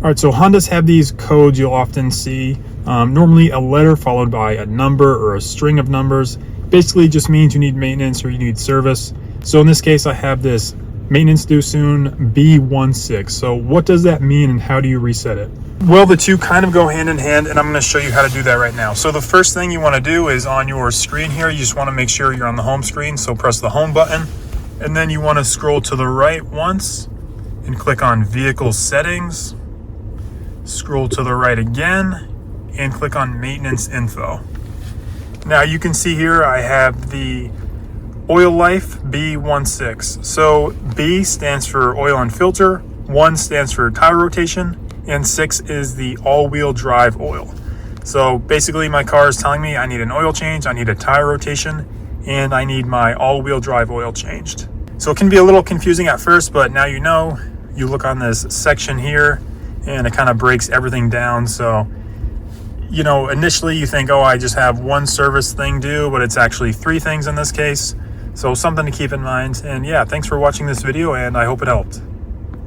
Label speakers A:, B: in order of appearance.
A: All right, so Hondas have these codes you'll often see. Normally a letter followed by a number or a string of numbers. Basically just means you need maintenance or you need service. So in this case, I have this maintenance due soon B16. So what does that mean and how do you reset it? Well, the two kind of go hand in hand, and I'm going to show you how to do that right now. So the first thing you want to do is on your screen here, you just want to make sure you're on the home screen. So press the home button, and then you want to scroll to the right once and click on vehicle settings. Scroll to the right again and click on maintenance info. Now you can see here I have the oil life B16. So B stands for oil and filter, 1 stands for tire rotation, and 6 is the all-wheel drive oil. So basically my car is telling me I need an oil change, I need a tire rotation, and I need my all-wheel drive oil changed. So it can be a little confusing at first, but now you know. You look on this section here and it kind of breaks everything down. So, you know, initially you think, oh, I just have one service thing due, but it's actually 3 things in this case. So something to keep in mind. And yeah, thanks for watching this video and I hope it helped.